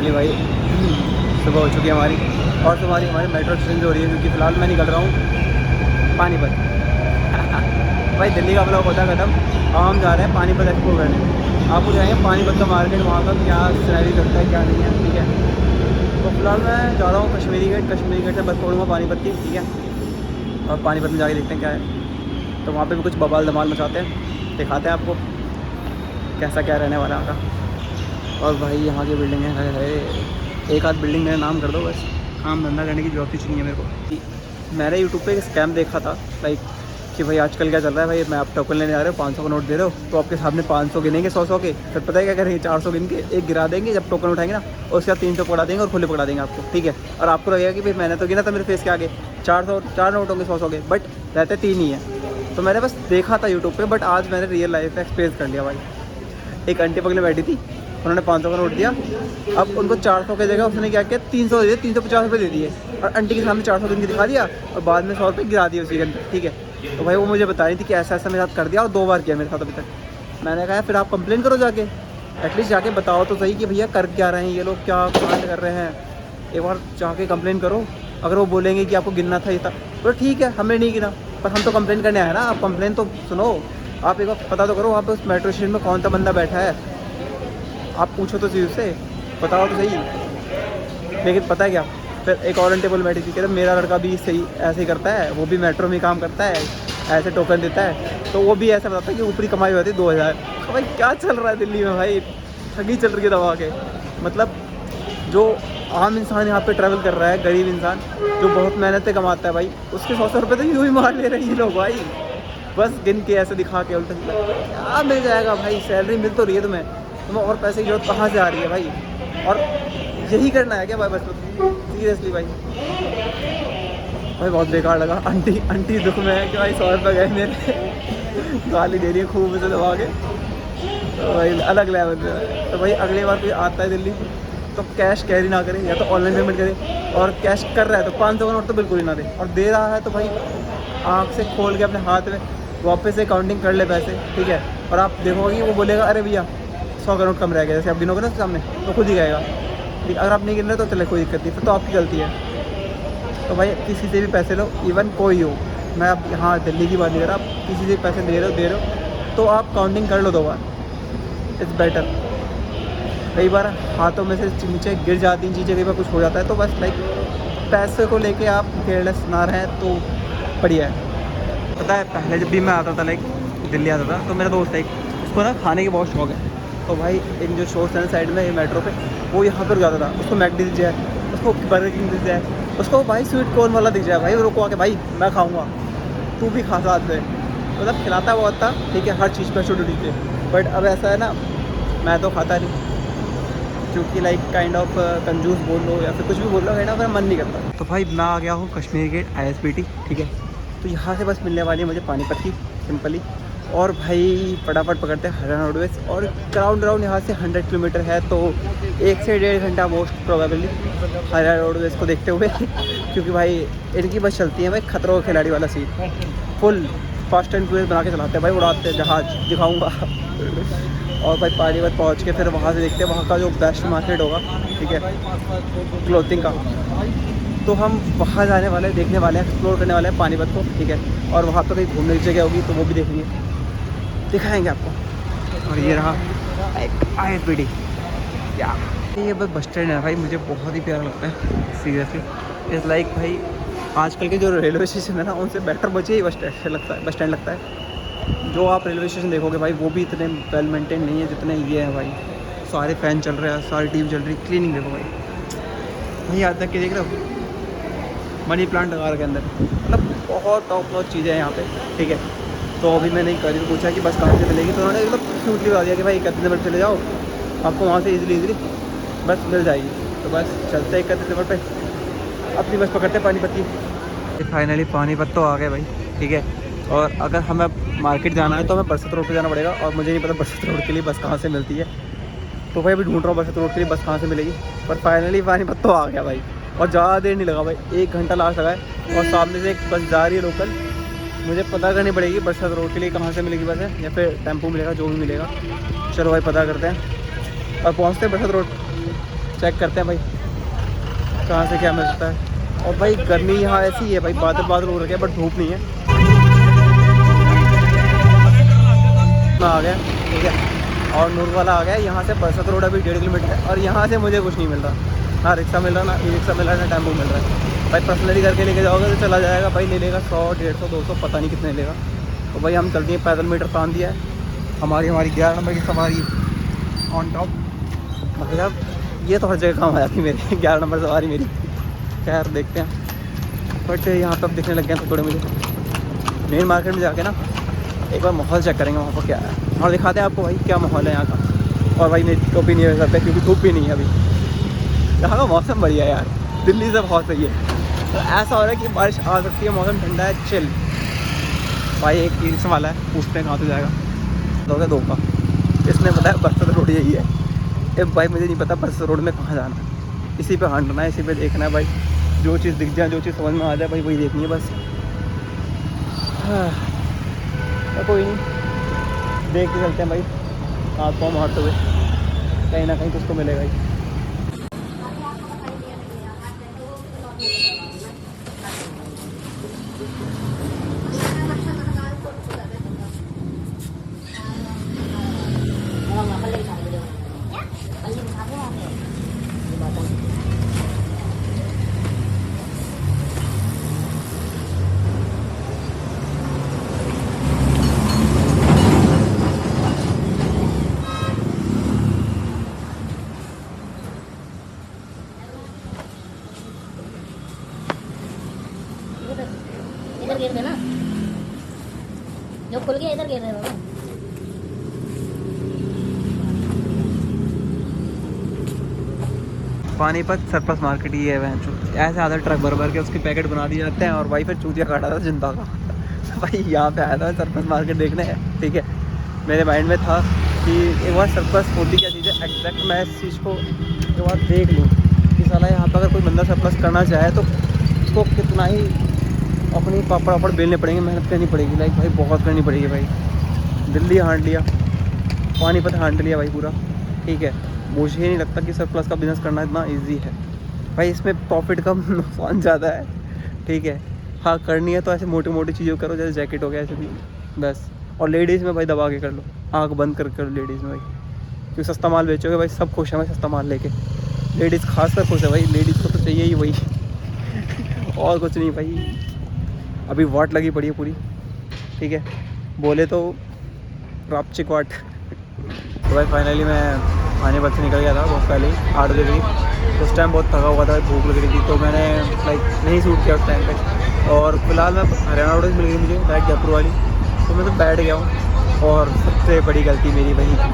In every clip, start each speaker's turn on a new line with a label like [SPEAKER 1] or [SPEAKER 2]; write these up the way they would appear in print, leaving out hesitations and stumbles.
[SPEAKER 1] चलिए भाई, सुबह हो चुकी है हमारी और तुम्हारी हमारी मेट्रो स्टेशन हो रही है, क्योंकि फ़िलहाल मैं निकल रहा हूँ पानीपत। भाई दिल्ली का ब्लॉग होता है ख़त्म। अब हम जा रहे हैं पानीपत एक्सप्लोर करने। आपको जाएंगे पानीपत का मार्केट, वहाँ का क्या सिनेरियो चलता है क्या नहीं है, ठीक है। तो फिलहाल मैं जा रहा हूँ कश्मीरी गेट से बस पकड़ूँगा पानीपत की, ठीक है। और पानीपत में जाके देखते हैं क्या है। तो वहाँ पे भी कुछ बवाल धमाल मचाते हैं, दिखाते हैं आपको कैसा क्या रहने वाला है वहाँ का। और भाई यहाँ की बिल्डिंग है, एक आध बिल्डिंग मेरा नाम कर दो बस, काम धंधा करने की जॉब चाहिए मेरे को। मैंने यूट्यूब पे एक स्कैम देखा था, लाइक कि भाई आजकल क्या चल रहा है भाई, मैं आप टोकन लेने आ रहे हो 500 का नोट दे रहे हो, तो आपके सामने 500 गिनेंगे 100 के, फिर पता है क्या करेंगे, 400 गिन के एक गिरा देंगे, जब टोकन उठाएंगे ना उसके बाद 300 पकड़ा देंगे और खुले पकड़ा देंगे आपको, ठीक है। और आपको लगेगा कि भाई मैंने तो गिना था मेरे फेस के आगे 4 नोट होंगे 100 के, बट रहते 3 ही है। तो मैंने बस देखा था यूट्यूब पर, बट आज मैंने रियल लाइफ में एक्सपीरियंस कर लिया भाई। एक आंटी बगल में बैठी थी, उन्होंने 500 का नोट दिया, अब उनको 400 की जगह उसने क्या किया 300 दे दिए, 350 रुपये दे दिए, और आंटी के सामने 400 गिन के दिखा दिया और बाद में 100 रुपये गिरा दिए उसी के अंदर, ठीक है। तो भाई वो मुझे बता रही थी कि ऐसा ऐसा मेरे साथ कर दिया और 2 बार किया मेरे साथ अभी तक। मैंने कहा फिर आप कंप्लेन करो जाके, एटलीस्ट जाके बताओ तो सही कि भैया कर क्या रहे हैं ये लोग, क्या कांड कर रहे हैं, एक बार जाके कंप्लेन करो। अगर वो बोलेंगे कि आपको गिनना था ये था तो ठीक है, हमने नहीं गिना, पर हम तो कंप्लेन करने आए ना। आप कंप्लेन तो सुनो, आप एक बार पता तो करो वहाँ पे उस मेट्रो स्टेशन में कौन सा बंदा बैठा है, आप पूछो तो सही उससे, बताओ तो सही। लेकिन पता है क्या, फिर एक और टेबल बैठी थी, कहते मेरा लड़का भी सही ऐसे ही करता है, वो भी मेट्रो में काम करता है, ऐसे टोकन देता है, तो वो भी ऐसा बताता है कि ऊपरी कमाई होती है 2000। तो भाई क्या चल रहा है दिल्ली में भाई, ठगी चल रही है दबा के। मतलब जो आम इंसान यहाँ पे ट्रैवल कर रहा है, गरीब इंसान जो बहुत मेहनत से कमाता है भाई, उसके 100 रुपये तो यूँ ही मार ले रहे हैं ये लोग भाई, बस गिन के ऐसे दिखा के उल्टा क्या मिल जाएगा भाई, सैलरी मिल तो रही है तुम्हें और पैसे की जरूरत कहाँ से आ रही है भाई, और यही करना है क्या भाई बस, सीरियसली भाई। भाई बहुत बेकार लगा, आंटी दुख में है कि भाई 100 रुपये गए मेरे, गाली दे रही है खूब से दबा के, तो भाई अलग लेवल पे। तो भाई अगली बार कोई आता है दिल्ली तो कैश कैरी ना करे, या तो ऑनलाइन पेमेंट करे, और कैश कर रहा है तो 500 का नोट तो बिल्कुल ही ना दे, और दे रहा है तो भाई आँख से खोल के अपने हाथ में वापस से काउंटिंग कर ले पैसे, ठीक है। और आप देखोगे कि वो बोलेगा अरे भैया 100 का नोट कम रह गया, जैसे आप गिनोगे ना उसके सामने तो खुद ही गएगा, ठीक। अगर आप नहीं गिन रहे तो चले कोई दिक्कत नहीं, फिर तो आपकी गलती है। तो भाई किसी से भी पैसे लो, इवन कोई हो, मैं अब यहाँ दिल्ली की बात नहीं कर रहा, आप किसी से पैसे दे रहे हो तो आप काउंटिंग कर लो 2 बार, इट्स बेटर। कई बार हाथों में से नीचे गिर जाती हैं चीज़ें, कई बार कुछ हो जाता है, तो बस लाइक पैसे को लेके आप केयरलेस ना रहें तो बढ़िया है। पता है पहले जब भी मैं आता था, लाइक दिल्ली आता था, तो मेरा दोस्त है एक, उसको ना खाने के बहुत शौक है, तो भाई एक जो शोर्स है साइड में मेट्रो पे, वो यहाँ पर जाता था, उसको मैकडी दिख जाए, उसको बर्गर किंग दिख जाए, उसको भाई स्वीट कॉर्न वाला दिख जाए, भाई रुको आके भाई मैं खाऊंगा, तू भी खा साथ में, मतलब खिलाता बहुत था, ठीक है, हर चीज़ पर छोटी पे। बट अब ऐसा है ना, मैं तो खाता नहीं, क्योंकि लाइक काइंड ऑफ कंजूस बोल लो या फिर कुछ भी बोल लो, मेरा मन नहीं करता। तो भाई मैं आ गया हूँ कश्मीरी गेट ISBT, ठीक है। तो यहाँ से बस मिलने वाली है मुझे पानीपत की सिंपली, और भाई फटाफट पकड़ते हैं हरियाणा रोडवेज, और राउंड यहाँ से 100 किलोमीटर है, तो 1 से 1.5 घंटा मोस्ट प्रोबेबली हरियाणा रोडवेज को देखते हुए क्योंकि भाई इनकी बस चलती है भाई खतरों के खिलाड़ी वाला सीन, फुल फास्ट एंड फ्यूरियस बना के चलाते हैं भाई, उड़ाते हैं जहाज, दिखाऊँगा। और भाई पानीपत पहुँच के फिर वहाँ से देखते हैं वहाँ का जो बेस्ट मार्केट होगा, ठीक है, क्लोथिंग का, तो हम वहाँ जाने वाले हैं, देखने वाले हैं, एक्सप्लोर करने वाले हैं पानीपत को, ठीक है। और वहाँ पर कहीं घूमने की जगह होगी तो वो भी देखेंगे, दिखाएंगे आपको। और ये रहा एक ISBT, क्या ये बस स्टैंड है भाई, मुझे बहुत ही प्यारा लगता है सीरियसली। इट्स लाइक भाई आजकल के जो रेलवे स्टेशन है ना, उनसे बेटर मुझे ही बस स्टैंड लगता है। जो आप रेलवे स्टेशन देखोगे भाई वो भी इतने वेल मेंटेन नहीं है जितने ये हैं भाई, सारे फ़ैन चल रहे हैं, सारी टीवी चल रही, क्लीनिंग देखो भाई, वहीं आज तक के देख रहे हो मनी प्लांट लगा के अंदर, मतलब बहुत टॉप नॉच चीज़ें हैं यहाँ पे, ठीक है। तो अभी मैंने एक करीब पूछा कि बस कहाँ से मिलेगी, तो उन्होंने एकदम क्यूटली बता दिया कि भाई 31 नंबर चले जाओ, आपको वहाँ से ईजिली बस मिल जाएगी। तो बस चलते हैं 31 नंबर पर, अपनी बस पकड़ते हैं पानीपत की। फाइनली पानीपत तो आ गए भाई, ठीक है। और अगर हमें मार्केट जाना है तो हमें बरसत रोड पे जाना पड़ेगा, और मुझे नहीं पता बरसत रोड के लिए बस कहाँ से मिलती है, तो भाई अभी ढूंढ रहा हूँ बरसत रोड के लिए बस कहाँ से मिलेगी। पर फाइनली पानीपत तो आ गया भाई, और ज़्यादा देर नहीं लगा भाई, 1 घंटा लास्ट लगा है, और सामने से एक बस जा रही है लोकल, मुझे पता करनी पड़ेगी बरसत रोड के लिए कहाँ से मिलेगी बस है, या फिर टेम्पो मिलेगा, जो भी मिलेगा। चलो भाई पता करते हैं और पहुँचते हैं बरसत रोड। चेक करते हैं भाई कहाँ से क्या मिलता है। और भाई गर्मी यहाँ ऐसी है भाई, बादल बादल हो रखे हैं बट धूप नहीं है। आ गया ठीक है, और नूर वाला आ गया। यहाँ से बरसत रोड अभी 1.5 किलोमीटर है और यहाँ से मुझे कुछ नहीं मिल रहा, ना रिक्शा मिल रहा, ना ई रिक्शा मिल रहा है, ना टेम्पो मिल रहा है। भाई पर्सनली करके लेके जाओगे तो चला जाएगा भाई, ले लेगा 100, 150, 200 पता नहीं कितने लेगा। तो भाई हम चलते हैं, पैदल मीटर तान दिया है। हमारी 11 नंबर की सवारी ऑन टॉप। मतलब ये तो हर जगह काम आ जाती मेरी 11 नंबर सवारी मेरी। खैर देखते हैं, बट यहाँ पर अब दिखने लग गए हैं थोड़े मुझे। मेन मार्केट में जाके ना एक बार माहौल चेक करेंगे वहाँ पर क्या है, और दिखाते हैं आपको भाई क्या माहौल है यहाँ का। और भाई मेरी टोपी नहीं हो सकता क्योंकि धूप भी नहीं है अभी। यहाँ का मौसम बढ़िया है यार, दिल्ली से बहुत सही है। तो ऐसा हो रहा है कि बारिश आ सकती है, मौसम ठंडा है, चिल। भाई एक ई रिक्शा वाला है, पूछते हैं कहाँ से जाएगा। हो गया 2 का, इसने बताया बरसत रोड यही है। भाई मुझे नहीं पता बरसत रोड में कहाँ जाना है, इसी पे हांटना है, इसी पे देखना है भाई। जो चीज़ दिख जाए, जो चीज़ समझ में आ जाए भाई वही देखनी है बस। तो कोई नहीं, देख के चलते हैं भाई, हाथ पाँव मारते हुए, कहीं ना कहीं कुछ तो मिलेगा ही।
[SPEAKER 2] इधर गिर देना, जो खुल गया इधर गिर देना।
[SPEAKER 1] पानीपत सरप्लस मार्केट ही है वह। ऐसे आधा ट्रक भर भर के उसके पैकेट बना दिए जाते हैं और भाई फिर चूतिया काटा था जिंदा का। भाई यहाँ पे आया था सरप्लस मार्केट देखने, ठीक है। मेरे माइंड में था कि एक बार सरप्लस होती क्या चीज़ है एग्जैक्ट, मैं इस चीज़ को एक बार देख लूँ कि साला यहाँ पर अगर कोई बंदा सरप्लस करना चाहे तो उसको कितना ही अपनी पापड़ वापड़ बेलने पड़ेंगे, मेहनत करनी पड़ेगी, लाइक भाई बहुत करनी पड़ेगी भाई। दिल्ली हांट लिया, पानीपत हांट लिया भाई पूरा, ठीक है। मुझे नहीं लगता कि सरप्लस का बिज़नेस करना इतना इजी है भाई, इसमें प्रॉफिट कम नुकसान ज़्यादा है, ठीक है। हाँ करनी है तो ऐसे मोटी मोटी चीज़ें करो, जैसे जैकेट हो गया ऐसे भी बस। और लेडीज़ में भाई दबा के कर लो, आँख बंद कर करो लेडीज़ में भाई, क्योंकि सस्ता माल बेचोगे भाई सब खुश है भाई सस्ता माल लेके। लेडीज़ खास कर खुश है भाई, लेडीज़ को तो चाहिए ही वही और कुछ नहीं भाई। अभी वाट लगी पड़ी है पूरी, ठीक है, बोले तो रापचिक वाट। तो भाई फाइनली मैं पानीपत से निकल गया था बहुत पहले ही, 8 बजे करीब। उस टाइम बहुत थका हुआ था, भूख लग रही थी, तो मैंने लाइक नहीं शूट किया उस टाइम पे। और फिलहाल मैं हरियाणा रोड मिल गई मुझे डायरेक्ट जयपुर वाली, तो मैं तो बैठ गया हूँ। और सबसे बड़ी गलती मेरी वही थी,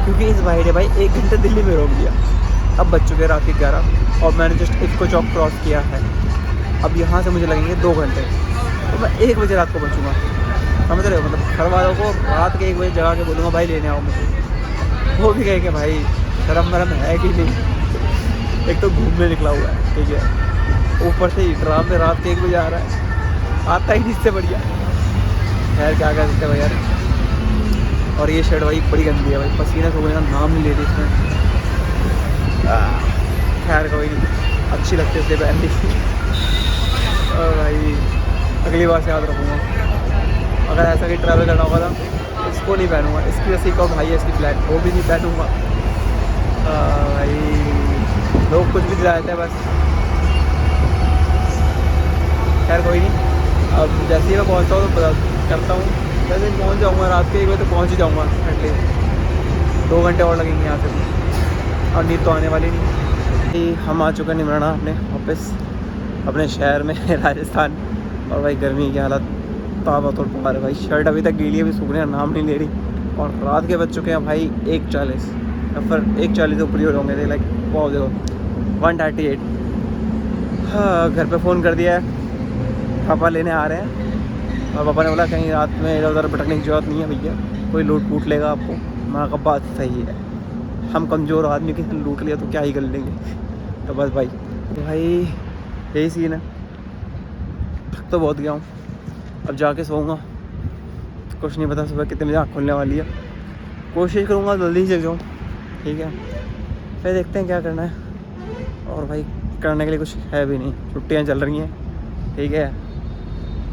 [SPEAKER 1] क्योंकि इस भाई ने भाई 1 घंटे दिल्ली में रोक दिया। अब बच चुके रात के 11 और मैंने जस्ट इफ़को चौक क्रॉस किया है। अब यहाँ से मुझे लगेंगे 2 घंटे, तो मैं 1 बजे रात को पहुँचूँगा, समझ रहे हो। मतलब घर वालों को रात के 1 बजे जगा के बोलूँगा भाई लेने आओ मुझे, वो भी कहेंगे भाई शर्म वरम है कि नहीं। एक तो घूमने निकला हुआ है, ठीक है, ऊपर से ड्राम में रात के 1 बजे आ रहा है, आता ही इससे बढ़िया। खैर क्या कर सकते हैं भाई यार। और ये शर्ट भाई बड़ी गंदी है भाई, पसीना सूखने का नाम नहीं ले रही इसमें। खैर कोई नहीं, अच्छी लगती है इसलिए पहननी। और भाई अगली बार से याद रखूँगा, अगर ऐसा कहीं ट्रैवल करना होगा तो इसको नहीं पहनूँगा। इसकी जैसी को भाई है इसकी ब्लैक, वो भी नहीं पहनूँगा भाई। लोग कुछ भी दिलाते हैं बस। खैर कोई नहीं, अब जैसे ही मैं पहुँचता हूँ तो करता हूँ, जैसे ही पहुँच जाऊँगा रात के 1 बजे तो पहुँच ही जाऊँगा एटलीस्ट। 2 घंटे और लगेंगे यहाँ से, और नींद तो आने वाली नहीं। हम आ चुके हैं निमराना अपने वापस अपने शहर में राजस्थान। और भाई गर्मी की हालत ताबा तोड़ पा रहे भाई, शर्ट अभी तक गीली, अभी सूखने का नाम नहीं ले रही। और रात के बज चुके हैं भाई 1:40 या फिर 1:40 ऊपर ही हो होंगे थे, लाइक बहुत देखो 1:38। हाँ घर पे फ़ोन कर दिया है, पापा लेने आ रहे हैं। और पापा ने बोला कहीं रात में इधर उधर भटकने की ज़रूरत नहीं है भैया, कोई लूट पूट लेगा आपको। माँ का बात सही है, हम कमज़ोर आदमी किसी ने लूट लिया तो क्या ही कर लेंगे। तो बस भाई यही सीन है। थक तो बहुत गया हूँ, अब जाके सोऊंगा, कुछ नहीं पता सुबह कितने बजे आँख खुलने वाली है। कोशिश करूँगा जल्दी से जग जाऊँ, ठीक है। फिर देखते हैं क्या करना है। और भाई करने के लिए कुछ है भी नहीं, छुट्टियां चल रही हैं, ठीक है।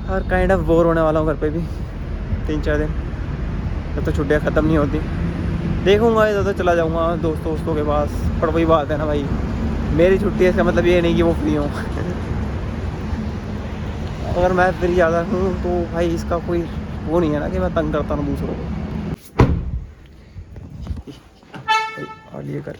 [SPEAKER 1] और काइंड ऑफ बोर होने वाला हूँ घर पे भी 3-4 दिन, जब तो छुट्टियां ख़त्म नहीं होती। देखूँगा इधर तो चला जाऊँगा दोस्तों के पास, पर वही बात है ना भाई, मेरी छुट्टी है इसका मतलब ये नहीं कि वो फ्री हों। अगर मैं फ्री ज़्यादा हूँ तो भाई इसका कोई वो नहीं है ना कि मैं तंग करता हूँ दूसरों को। और ये कर